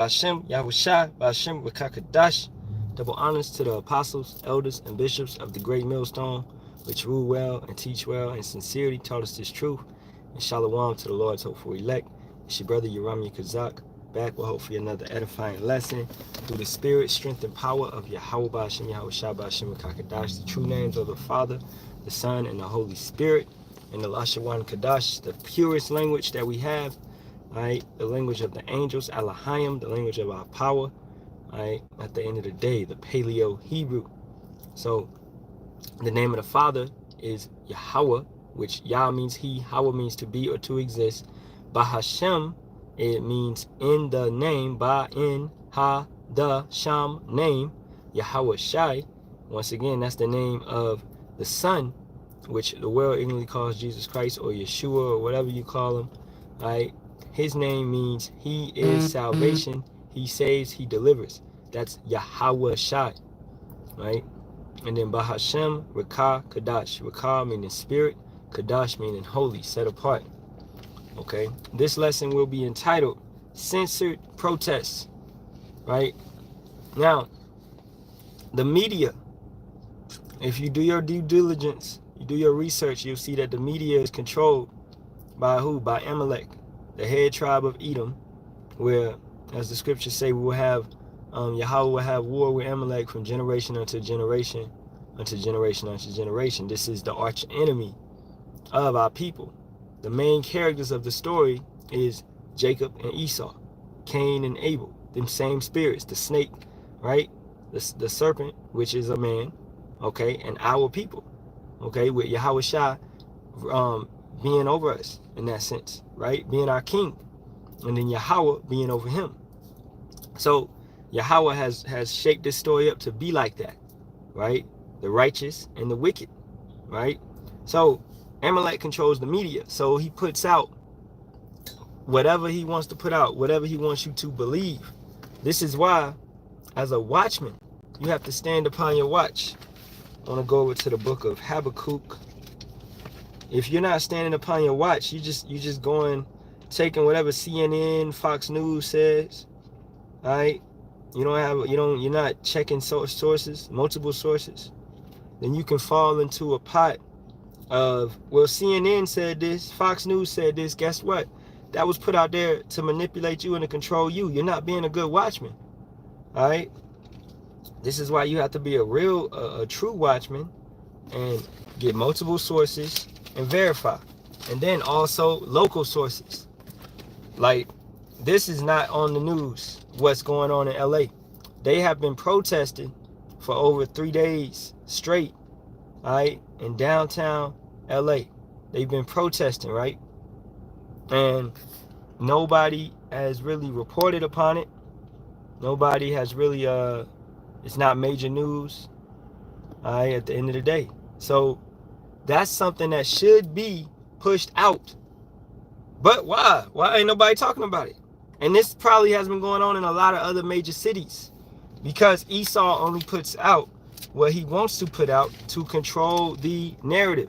Bahasham, Yahawashi, Bahasham, Rakakadash. Double honors to the apostles, elders, and bishops of the great millstone, which rule well and teach well and sincerity taught us this truth. And Shalawam to the Lord's hopeful elect. It's your brother Yerami Kazak, back with hopefully another edifying lesson through the spirit, strength, and power of Yahawah, Bahasham, Yahawashi, Bahasham, Rakakadash, the true names of the Father, the Son, and the Holy Spirit, and the Lashawan Kadash, the purest language that we have. Right, the language of the angels, Halalyam, the language of our power. Right, at the end of the day, the Paleo Hebrew. So, the name of the Father is Yahawah, which Yah means He, Hawa means to be or to exist. Bahasham, it means in the name, Ba in Ha the Sham name, Yahawashi. Once again, that's the name of the Son, which the world ignorantly calls Jesus Christ or Yeshua or whatever you call him. Right. His name means He is salvation. He saves, He delivers. That's Yahawashi, right? And then Bahasham, Rakah, Kadash. Rakah meaning spirit, Kadash meaning holy, set apart. Okay? This lesson will be entitled Censored Protests, right? Now, the media, if you do your due diligence, you do your research, you'll see that the media is controlled by who? By Amalek, the head tribe of Edom, where, as the scriptures say, we will have Yahawah will have war with Amalek from generation unto generation, unto generation unto generation. This is the arch enemy of our people. The main characters of the story is Jacob and Esau, Cain and Abel, them same spirits, the snake, right? The serpent, which is a man, okay, and our people, okay, with Yahawashi being over us in that sense, right? Being our king. And then Yahawah being over him. So Yahawah has shaped this story up to be like that, right? The righteous and the wicked, right? So Amalek controls the media. So he puts out whatever he wants to put out, whatever he wants you to believe. This is why, as a watchman, you have to stand upon your watch. I want to go over to the book of Habakkuk. If you're not standing upon your watch, you just going, taking whatever CNN, Fox News says, all right? You're not checking sources, multiple sources. Then you can fall into a pot of, well, CNN said this, Fox News said this. Guess what? That was put out there to manipulate you and to control you. You're not being a good watchman, all right? This is why you have to be a true watchman and get multiple sources and verify. And then also local sources. Like, this is not on the news, what's going on in LA. They have been protesting for over 3 days straight, all right, in downtown LA. They've been protesting, right? And nobody has really reported upon it. Nobody has really, it's not major news, all right, at the end of the day. So that's something that should be pushed out. But why? Why ain't nobody talking about it? And this probably has been going on in a lot of other major cities, because Esau only puts out what he wants to put out to control the narrative.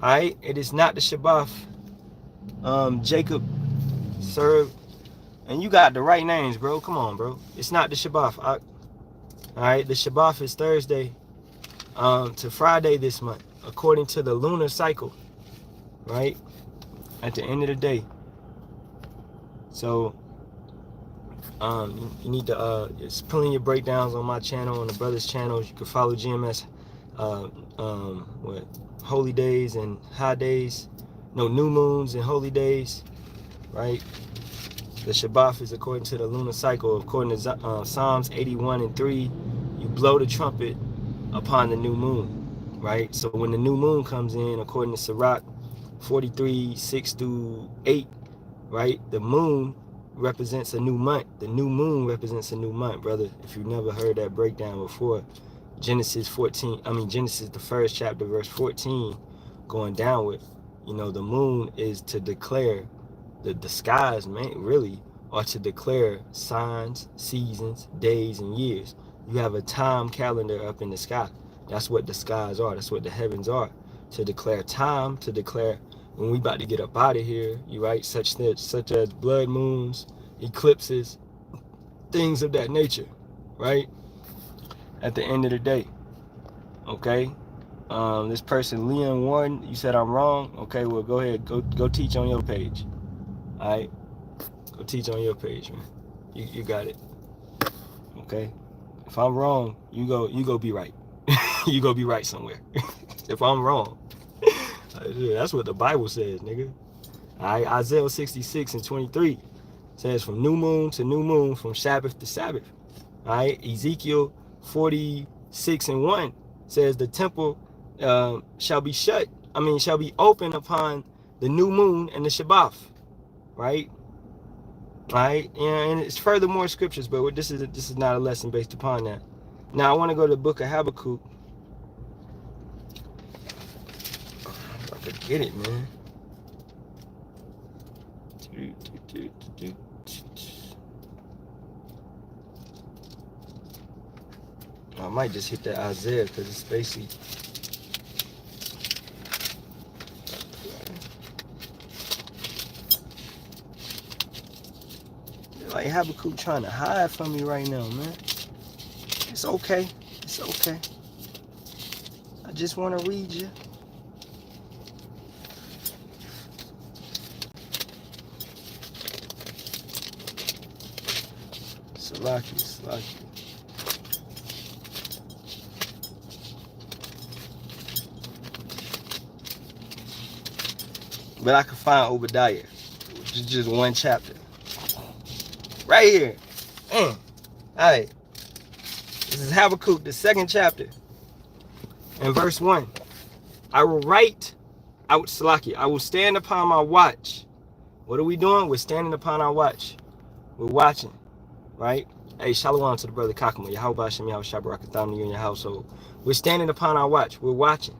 All right? It is not the Shabbat. Jacob served, and you got the right names, bro. Come on, bro. It's not the Shabbat. All right? The Shabbat is Thursday to Friday this month, according to the lunar cycle, right? At the end of the day. So you need to it's plenty of breakdowns on my channel, on the brothers' channels. You can follow GMS holy days and high days, no, new moons and holy days, right? The Shabbat is according to the lunar cycle. According to Psalms 81:3, you blow the trumpet upon the new moon, right? So when the new moon comes in, according to Sirach 43:6-8, right? The moon represents a new month. The new moon represents a new month, brother. If you've never heard that breakdown before, Genesis the first chapter, verse 14, going down with, the moon is to declare, the skies, man, really are to declare signs, seasons, days, and years. You have a time calendar up in the sky. That's what the skies are. That's what the heavens are. To declare time, to declare when we about to get up out of here, you right, such as blood moons, eclipses, things of that nature, right? At the end of the day, okay? This person, Leon Warren, you said I'm wrong. Okay, well, go ahead. Go teach on your page. All right? Go teach on your page, man. You got it. Okay? If I'm wrong, you go be right. You go be right somewhere. If I'm wrong. That's what the Bible says, nigga. All right? Isaiah 66 and 23 says from new moon to new moon, from Sabbath to Sabbath. All right? Ezekiel 46 and 1 says the temple shall be shall be open upon the new moon and the Shabbat, right? Right, and it's furthermore scriptures, but this is not a lesson based upon that. Now I want to go to the book of Habakkuk. I'm about to get it, man. I might just hit that Isaiah because it's basically. Like Habakkuk trying to hide from me right now, man. It's okay. It's okay. I just want to read you. Salaki. But I can find Obadiah, which is just one chapter. Right here. Alright. This is Habakkuk, the 2nd chapter. And verse 1. I will stand upon my watch. What are we doing? We're standing upon our watch. We're watching. Right? Hey, Shalawam to the brother Kakama. Yahawah, Bahasham, Yahawashi, Barak, Ahtham, you and your household. We're standing upon our watch. We're watching.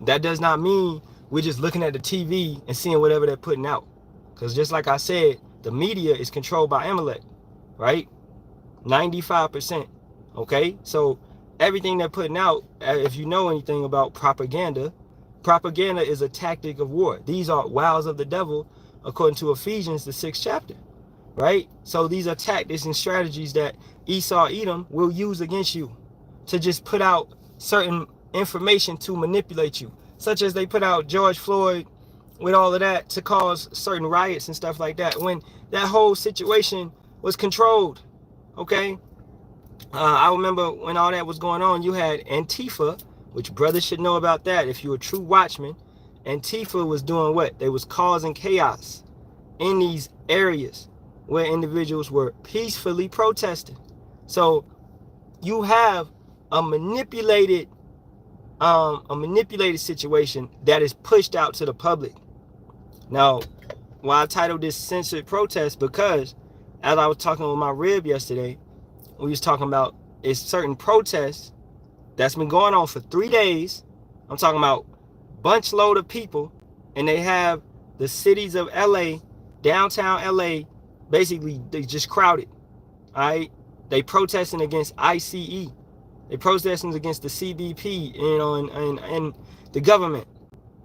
That does not mean we're just looking at the TV and seeing whatever they're putting out. Because just like I said, the media is controlled by Amalek, right? 95%. Okay? So everything they're putting out, if you know anything about propaganda is a tactic of war. These are wiles of the devil, according to Ephesians, the 6th chapter, right? So these are tactics and strategies that Esau, Edom will use against you to just put out certain information to manipulate you, such as they put out George Floyd with all of that to cause certain riots and stuff like that, when that whole situation was controlled. Okay, I remember when all that was going on, you had Antifa, which brothers should know about that if you're a true watchman. Antifa was doing what? They was causing chaos in these areas where individuals were peacefully protesting. So you have a manipulated situation that is pushed out to the public. Now, why I titled this Censored Protests, because as I was talking with my rib yesterday, we was talking about it's certain protests that's been going on for 3 days. I'm talking about bunch load of people, and they have the cities of LA, downtown LA, basically they just crowded. All right, they protesting against ICE, they protesting against the CBP, you know, and the government,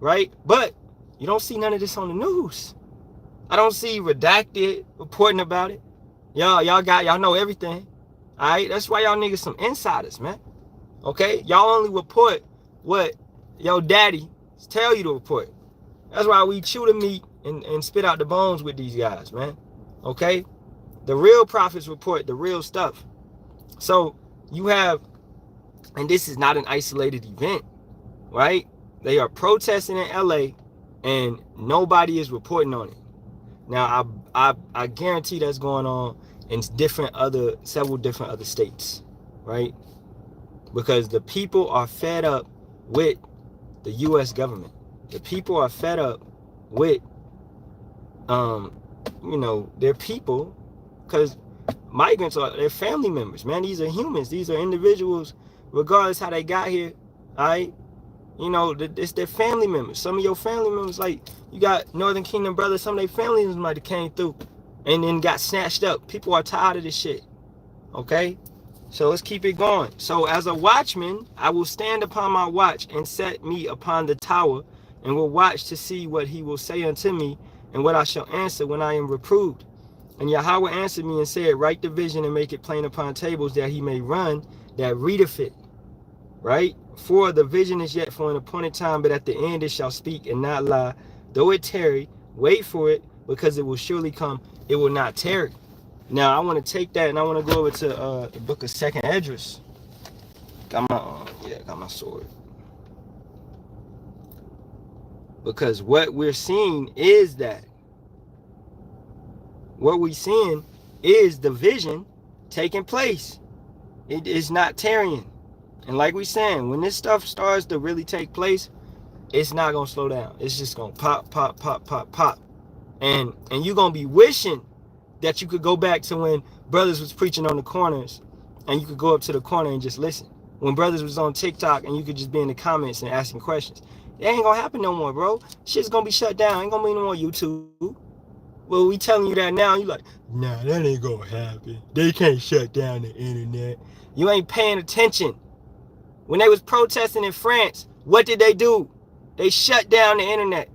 right? But you don't see none of this on the news. I don't see Redacted reporting about it. Y'all know everything. All right, that's why y'all niggas some insiders, man. Okay, y'all only report what your daddy tell you to report. That's why we chew the meat and spit out the bones with these guys, man. Okay, the real prophets report the real stuff. So you have, and this is not an isolated event, right? They are protesting in LA and nobody is reporting on it. Now I guarantee that's going on in several different other states, right? Because the people are fed up with the U.S. government. The people are fed up with, their people, because migrants they're family members, man. These are humans. These are individuals, regardless how they got here, all right? You know, it's their family members. Some of your family members, like, you got Northern Kingdom brothers, some of their family members might have came through and then got snatched up. People are tired of this shit, okay? So let's keep it going. So as a watchman, I will stand upon my watch and set me upon the tower, and will watch to see what he will say unto me, and what I shall answer when I am reproved. And Yahawah answered me and said, write the vision and make it plain upon tables, that he may run that readeth it. Right? For the vision is yet for an appointed time, but at the end it shall speak and not lie. Though it tarry, wait for it, because it will surely come. It will not tarry. Now I want to take that and I want to go over to the book of 2nd Esdras. Got my sword. Because what we're seeing is that. What we're seeing is the vision taking place. It is not tarrying. And like we saying, when this stuff starts to really take place, it's not going to slow down. It's just going to pop, pop, pop, pop, pop. And you're going to be wishing that you could go back to when brothers was preaching on the corners and you could go up to the corner and just listen. When brothers was on TikTok and you could just be in the comments and asking questions. It ain't going to happen no more, bro. Shit's going to be shut down. Ain't going to be no more YouTube. Well, we telling you that now. You like, nah, that ain't going to happen. They can't shut down the internet. You ain't paying attention. When they was protesting in France, what did they do? They shut down the internet.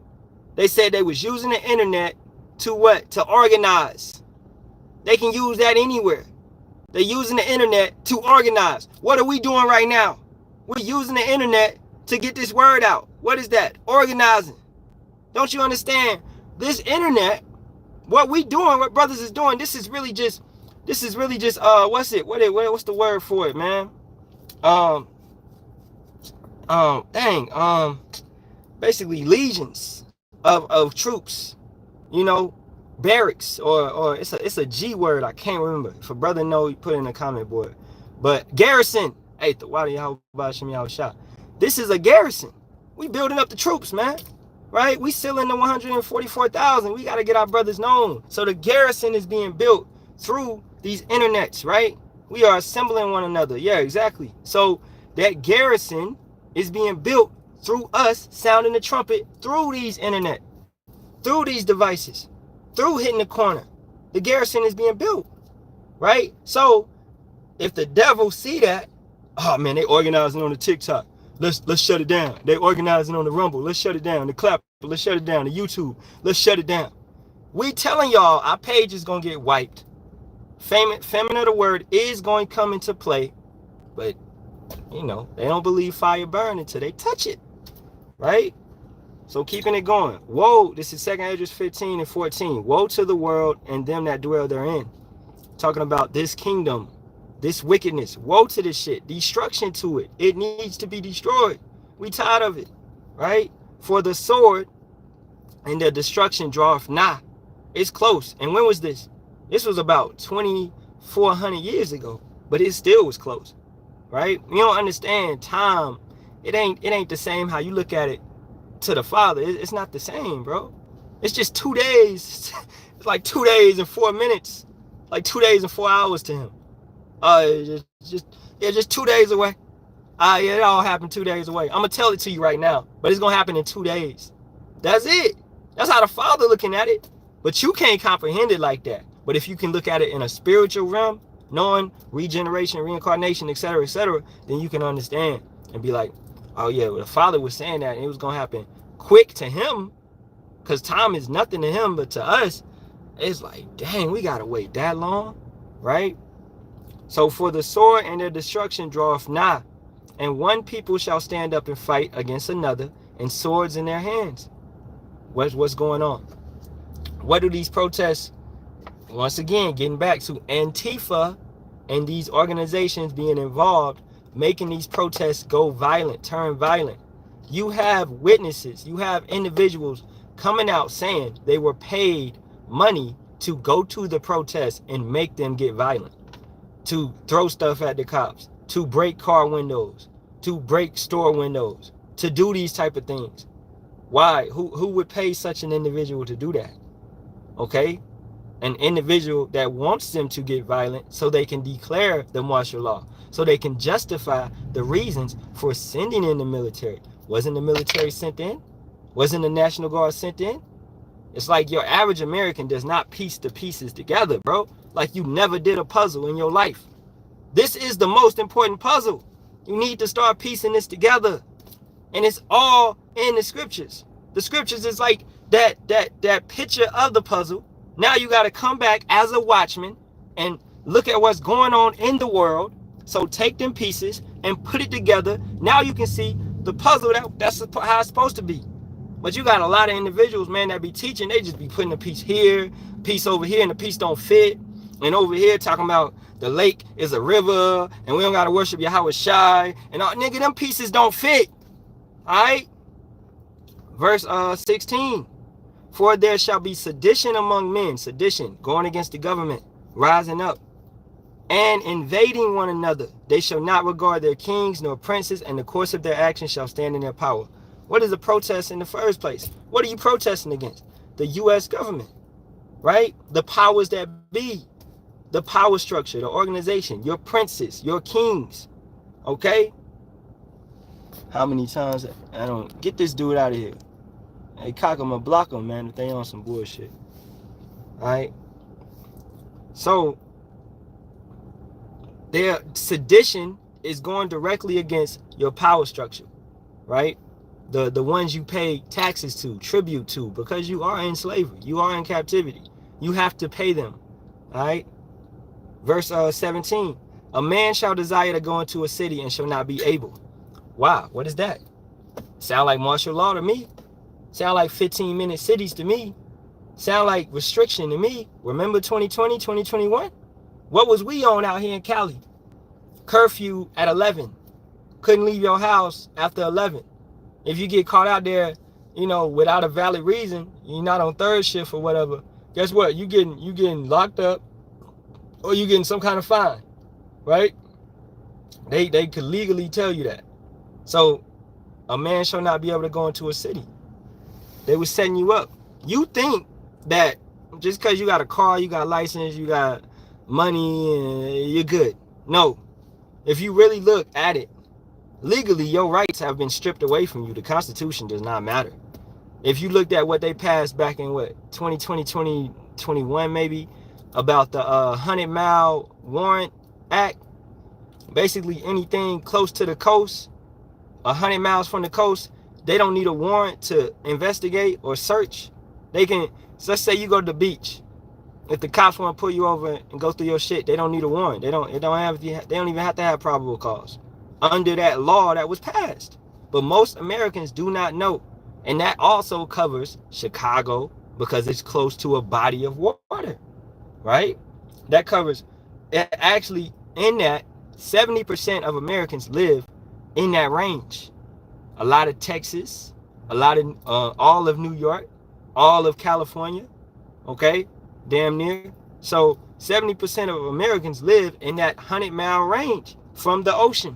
They said they was using the internet to what? To organize. They can use that anywhere. They're using the internet to organize. What are we doing right now? We're using the internet to get this word out. What is that? Organizing. Don't you understand? This internet, what we doing, what brothers is doing, this is really just what's the word for it, man? Basically legions of troops, you know, barracks, or it's a G word, I can't remember. If a brother know, he put it in the comment board. But garrison, hey, the water Bahasham Yahawashi. This is a garrison. We building up the troops, man. Right? We still in the 144,000. We got to get our brothers known. So the garrison is being built through these internets, right? We are assembling one another. Yeah, exactly. So that garrison is being built through us sounding the trumpet through these internet, through these devices, through hitting the corner. The garrison is being built, right? So if the devil see that, oh man, they organizing on the TikTok. Let's shut it down. They organizing on the Rumble. Let's shut it down. The Clap. Let's shut it down. The YouTube. Let's shut it down. We telling y'all our page is gonna get wiped. Feminine of the word is going to come into play, but you know they don't believe fire burn until they touch it, right? So keeping it going. Woe! This is 2nd Esdras 15 and 14. Woe to the world and them that dwell therein. Talking about this kingdom. This wickedness, woe to this shit, destruction to it. It needs to be destroyed. We tired of it, right? For the sword and the destruction draweth nigh. It's close. And when was this? This was about 2,400 years ago, but it still was close, right? You don't understand time. It ain't the same how you look at it to the Father. It's not the same, bro. It's just 2 days. It's like 2 days and 4 minutes, like 2 days and 4 hours to him. Just 2 days away. Yeah, it all happened 2 days away. I'm gonna tell it to you right now, but it's gonna happen in 2 days. That's it. That's how the Father looking at it. But you can't comprehend it like that. But if you can look at it in a spiritual realm, knowing regeneration, reincarnation, etc., then you can understand and be like, oh yeah, well, the Father was saying that and it was gonna happen quick to him, because time is nothing to him, but to us, it's like, dang, we gotta wait that long, right? So for the sword and their destruction draweth nigh, and one people shall stand up and fight against another, and swords in their hands. What's going on? What do these protests, once again, getting back to Antifa and these organizations being involved, making these protests go violent, turn violent. You have witnesses, you have individuals coming out saying they were paid money to go to the protests and make them get violent, to throw stuff at the cops, to break car windows, to break store windows, to do these type of things. Why? Who would pay such an individual to do that? Okay? An individual that wants them to get violent so they can declare the martial law, so they can justify the reasons for sending in the military. Wasn't the military sent in? Wasn't the National Guard sent in? It's like your average American does not piece the pieces together, bro. Like you never did a puzzle in your life. This is the most important puzzle. You need to start piecing this together. And it's all in the scriptures. The scriptures is like that picture of the puzzle, Now you got to come back as a watchman and look at what's going on in the world. So take them pieces and put it together. Now you can see the puzzle that's how it's supposed to be. But you got a lot of individuals, man, that be teaching. They just be putting a piece here, piece over here, and the piece don't fit. And over here talking about the lake is a river, and we don't got to worship Yahawashi. And all, nigga, them pieces don't fit. All right? Verse 16. For there shall be sedition among men, sedition, going against the government, rising up, and invading one another. They shall not regard their kings nor princes, and the course of their actions shall stand in their power. What is a protest in the first place? What are you protesting against? The U.S. government, right? The powers that be, the power structure, the organization, your princes, your kings, okay? How many times I don't get this dude out of here? Hey, cock him or block him, man, if they on some bullshit. All right? So, their sedition is going directly against your power structure, right? The ones you pay taxes to, tribute to, because you are in slavery. You are in captivity. You have to pay them, all right? Verse 17. A man shall desire to go into a city and shall not be able. Wow, what is that? Sound like martial law to me. Sound like 15-minute cities to me. Sound like restriction to me. Remember 2020, 2021? What was we on out here in Cali? Curfew at 11. Couldn't leave your house after 11. If you get caught out there, you know, without a valid reason, you're not on third shift or whatever, guess what? You getting locked up, or you getting some kind of fine, right? They could legally tell you that. So a man shall not be able to go into a city. They were setting you up. You think that just because you got a car, you got a license, you got money, you're good. No. If you really look at it, legally, your rights have been stripped away from you. The Constitution does not matter. If you looked at what they passed back in, 2020, 2021 maybe, about the 100-mile warrant act, basically anything close to the coast, 100 miles from the coast, they don't need a warrant to investigate or search. They can, so let's say you go to the beach. If the cops want to pull you over and go through your shit, they don't need a warrant. They don't even have to have probable cause under that law that was passed. But most Americans do not know. And that also covers Chicago because it's close to a body of water, right? That covers, actually in that, 70% of Americans live in that range. A lot of Texas, a lot of all of New York, all of California, okay, damn near. So 70% of Americans live in that 100-mile range from the ocean.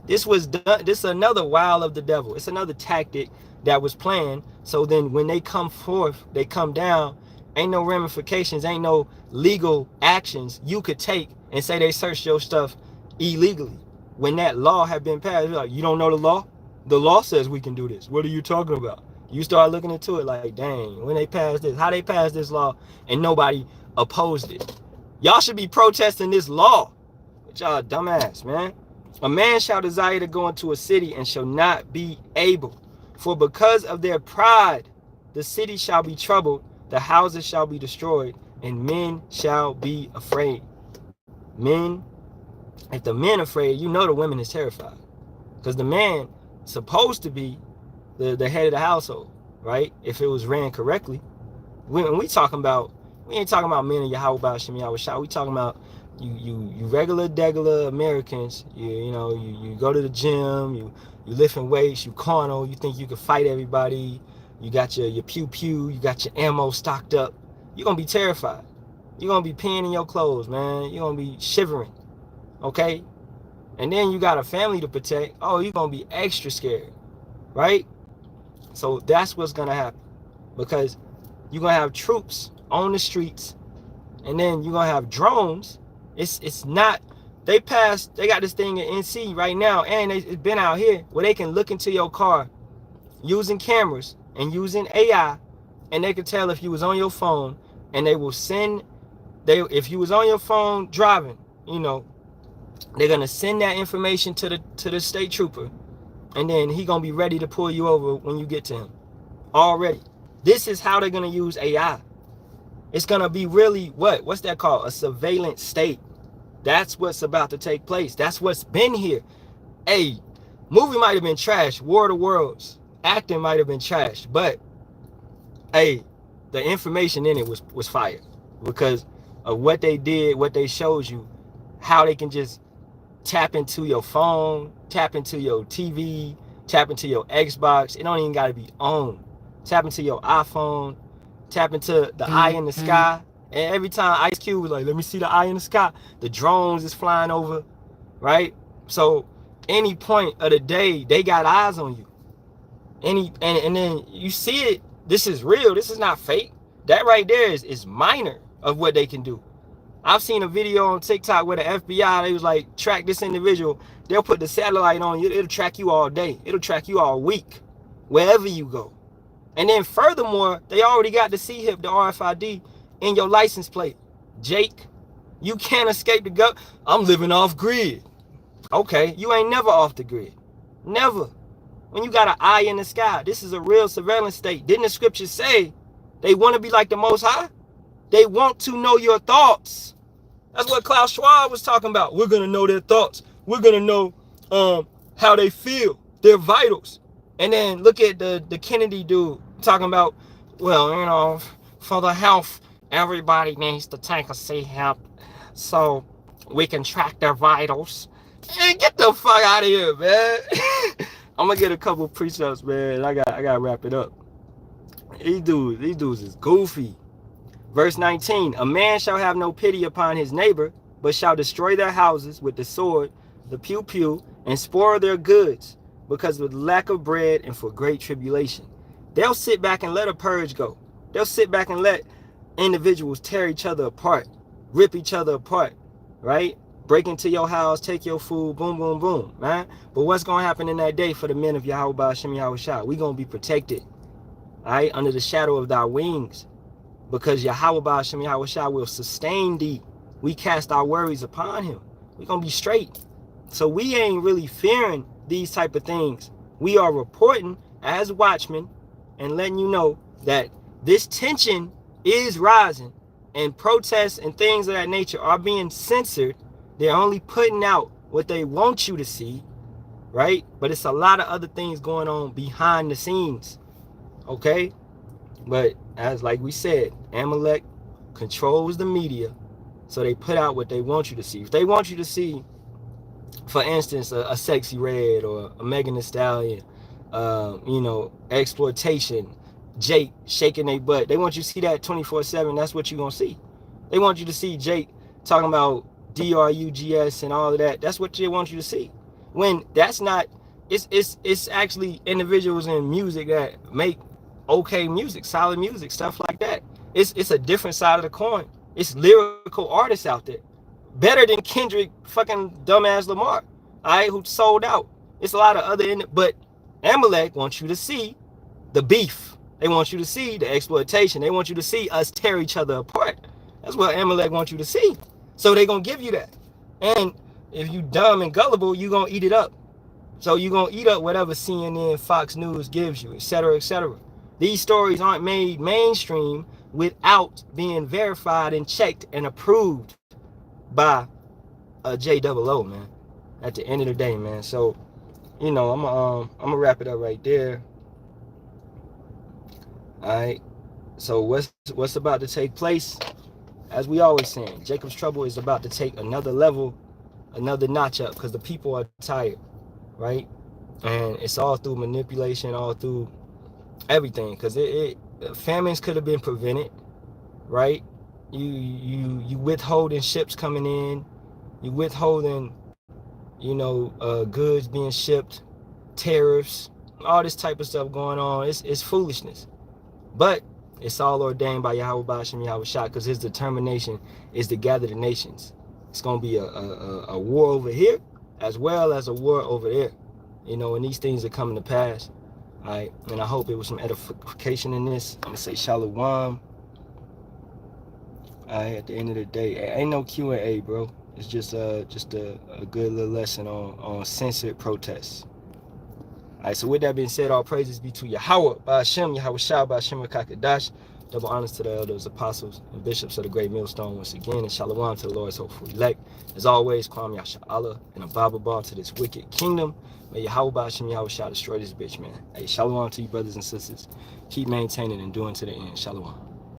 This was done. This is another wile of the devil. It's another tactic that was planned. So then when they come forth, they come down, ain't no ramifications, ain't no legal actions you could take and say they searched your stuff illegally. When that law had been passed, you're like, you don't know the law? The law says we can do this. What are you talking about? You start looking into it like, dang, when they passed this, how they passed this law and nobody opposed it. Y'all should be protesting this law. But y'all dumbass, man. A man shall desire to go into a city and shall not be able. For because of their pride, the city shall be troubled, the houses shall be destroyed, and men shall be afraid. Men, if the men afraid, you know the women is terrified. Because the man supposed to be the head of the household, right? If it was ran correctly. We ain't talking about men in Yahawah, Bahasham, Yahawashi. We talking about you regular degular Americans. You go to the gym, you lifting weights, you carnal, you think you can fight everybody, you got your pew, you got your ammo stocked up. You're gonna be terrified. You're gonna be peeing in your clothes, man. You're gonna be shivering. Okay? And then you got a family to protect. Oh, you're gonna be extra scared, right? So that's what's gonna happen, because you're gonna have troops on the streets, and then you're gonna have drones. It's not, they got this thing in NC right now, and it's been out here where they can look into your car using cameras and using AI, and they can tell if you was on your phone, and they will send, if you was on your phone driving, they're gonna send that information to the state trooper, and then he gonna be ready to pull you over when you get to him. Already. This is how they're gonna use AI. It's going to be really what's that called? A surveillance state. That's what's about to take place. That's what's been here. Hey, movie might have been trash. War of the Worlds. Acting might have been trash. But, hey, the information in it was fire. Because of what they did, what they showed you, how they can just tap into your phone, tap into your TV, tap into your Xbox. It don't even got to be on. Tap into your iPhone, tap into the eye in the sky. And every time Ice Cube was like, let me see the eye in the sky, the drones is flying over, right? So any point of the day, they got eyes on you. And then you see it, this is real, this is not fake. That right there is minor of what they can do. I've seen a video on TikTok where the FBI, they was like, track this individual. They'll put the satellite on you. It'll track you all day. It'll track you all week, wherever you go. And then furthermore, they already got the C-HIP, the RFID, in your license plate. Jake, you can't escape the gut. I'm living off grid. Okay, you ain't never off the grid. Never. When you got an eye in the sky, this is a real surveillance state. Didn't the scriptures say they want to be like the Most High? They want to know your thoughts. That's what Klaus Schwab was talking about. We're going to know their thoughts. We're going to know how they feel, their vitals. And then look at the Kennedy dude talking about, well, you know, for the health, everybody needs to take a C-HIP so we can track their vitals. Hey, get the fuck out of here, man. I'm going to get a couple precepts, man. I got to wrap it up. These dudes is goofy. Verse 19, a man shall have no pity upon his neighbor, but shall destroy their houses with the sword, the pew, and spoil their goods, because of the lack of bread and for great tribulation. They'll sit back and let a purge go. They'll sit back and let individuals tear each other apart, rip each other apart, right? Break into your house, take your food, boom, boom, boom, man. But what's going to happen in that day for the men of Yahawah, Bahasham, Yahawashi? We're going to be protected, all right, under the shadow of thy wings. Because Yahawah, Bahasham, Yahawashi will sustain thee. We cast our worries upon him. We're going to be straight. So we ain't really fearing these type of things. We are reporting as watchmen and letting you know that this tension is rising and protests and things of that nature are being censored. They're only putting out what they want you to see, right? But it's a lot of other things going on behind the scenes, okay? But as like we said, Amalek controls the media, so they put out what they want you to see. If they want you to see, for instance, a sexy red or a Megan Thee Stallion, you know, exploitation, Jake shaking their butt, they want you to see that 24/7. That's what you're gonna see. They want you to see Jake talking about drugs and all of that. That's what they want you to see. When that's not, it's actually individuals in music that make okay music, solid music, stuff like that. It's a different side of the coin. It's lyrical artists out there, better than Kendrick, fucking dumbass Lamar, all right, who sold out. It's a lot of other in it, but Amalek wants you to see the beef. They want you to see the exploitation. They want you to see us tear each other apart. That's what Amalek wants you to see. So they're gonna give you that. And if you dumb and gullible, you're gonna eat it up. So you're gonna eat up whatever CNN, Fox News gives you, etc., etc. These stories aren't made mainstream without being verified and checked and approved by a JOO, man. At the end of the day, man. So, you know, I'm gonna wrap it up right there. All right. So what's about to take place? As we always saying, Jacob's trouble is about to take another level, another notch up, because the people are tired, right? And it's all through manipulation, all through everything, because famines could have been prevented, right? You withholding ships coming in, you withholding, you know, goods being shipped, tariffs, all this type of stuff going on. It's foolishness, but it's all ordained by Yahawah, Bahasham, Yahawashi, because his determination is to gather the nations. It's going to be a war over here as well as a war over there, you know, and these things are coming to pass. All right, and I hope it was some edification in this. I'm gonna say Shalawam. All right, at the end of the day, ain't no Q&A, bro. It's just a good little lesson on censored protests. All right, so with that being said, all praises be to Yahawah, Bahasham, Yahawashi, Bahasham, Kakadash. Double honors to the elders, apostles, and bishops of the great millstone once again, and shalom to the Lord's hopeful elect. As always, Kwam Yasharahla and a Bible bar to this wicked kingdom. May Yahawah Bahasham Yahawashi destroy this bitch, man. Hey, shalom to you brothers and sisters. Keep maintaining and doing to the end. Shalom.